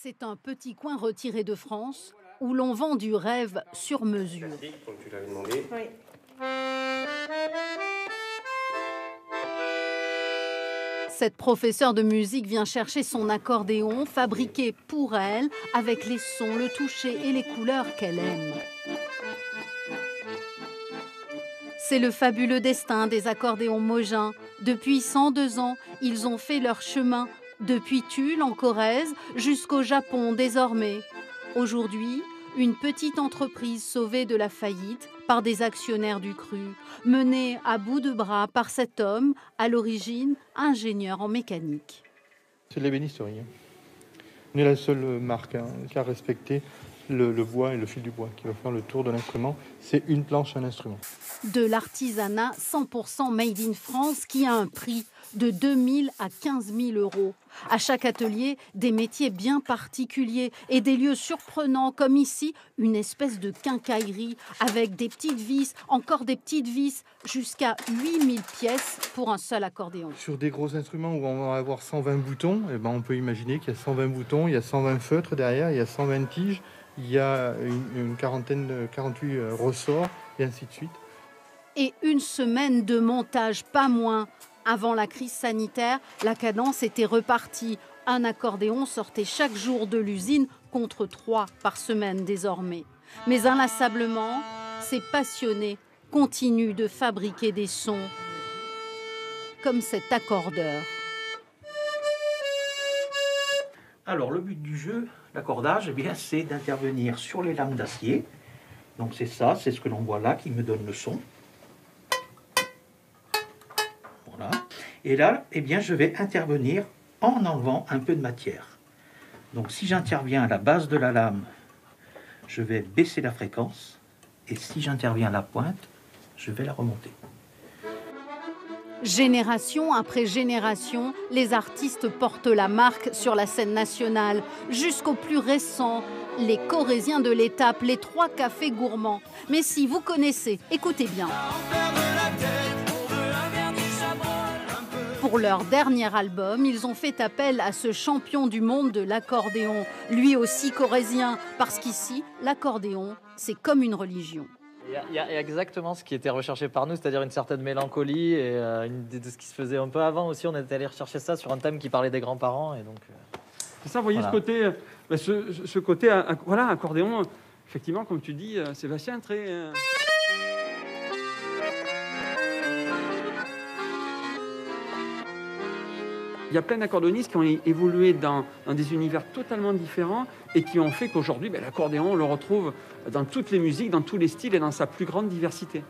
C'est un petit coin retiré de France où l'on vend du rêve sur mesure. Comme tu l'avais demandé. Oui. Cette professeure de musique vient chercher son accordéon fabriqué pour elle avec les sons, le toucher et les couleurs qu'elle aime. C'est le fabuleux destin des accordéons Mogin. Depuis 102 ans, ils ont fait leur chemin, depuis Tulle en Corrèze jusqu'au Japon désormais. Aujourd'hui, une petite entreprise sauvée de la faillite par des actionnaires du cru, menée à bout de bras par cet homme, à l'origine ingénieur en mécanique. C'est de l'ébénisterie. On est la seule marque qui a respecté le bois et le fil du bois, qui va faire le tour de l'instrument. C'est une planche, un instrument. De l'artisanat 100% made in France qui a un prix de 2 000 à 15 000 euros. À chaque atelier, des métiers bien particuliers et des lieux surprenants comme ici, une espèce de quincaillerie avec des petites vis, encore des petites vis, jusqu'à 8000 pièces pour un seul accordéon. Sur des gros instruments où on va avoir 120 boutons, on peut imaginer qu'il y a 120 boutons, il y a 120 feutres derrière, il y a 120 tiges, il y a une quarantaine, 48 ressorts et ainsi de suite. Et une semaine de montage, pas moins. Avant la crise sanitaire, la cadence était repartie. Un accordéon sortait chaque jour de l'usine contre 3 par semaine désormais. Mais inlassablement, ces passionnés continuent de fabriquer des sons comme cet accordeur. Alors le but du jeu, l'accordage, c'est d'intervenir sur les lames d'acier. Donc c'est ça, c'est ce que l'on voit là qui me donne le son. Voilà. Et là, je vais intervenir en enlevant un peu de matière. Donc si j'interviens à la base de la lame, je vais baisser la fréquence. Et si j'interviens à la pointe, je vais la remonter. Génération après génération, les artistes portent la marque sur la scène nationale, jusqu'aux plus récents, les Corésiens de l'étape, les 3 cafés gourmands. Mais si vous connaissez, écoutez bien. Pour leur dernier album, ils ont fait appel à ce champion du monde de l'accordéon, lui aussi corrézien, parce qu'ici, l'accordéon, c'est comme une religion. Il y a exactement ce qui était recherché par nous, c'est-à-dire une certaine mélancolie et une idée de ce qui se faisait un peu avant aussi. On était allé rechercher ça sur un thème qui parlait des grands-parents. Et donc, c'est ça, vous voyez, voilà. ce côté, voilà, accordéon, effectivement, comme tu dis, Sébastien, très... Il y a plein d'accordéonistes qui ont évolué dans des univers totalement différents et qui ont fait qu'aujourd'hui, l'accordéon, on le retrouve dans toutes les musiques, dans tous les styles et dans sa plus grande diversité.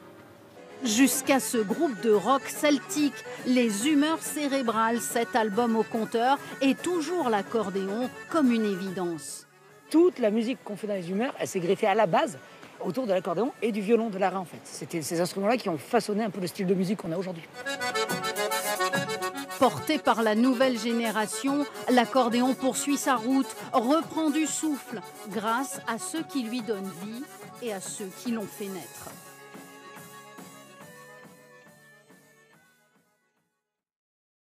Jusqu'à ce groupe de rock celtique, les Humeurs cérébrales, cet album au compteur, et toujours l'accordéon comme une évidence. Toute la musique qu'on fait dans les Humeurs, elle s'est greffée à la base autour de l'accordéon et du violon de Lara en fait. C'était ces instruments-là qui ont façonné un peu le style de musique qu'on a aujourd'hui. Porté par la nouvelle génération, l'accordéon poursuit sa route, reprend du souffle grâce à ceux qui lui donnent vie et à ceux qui l'ont fait naître.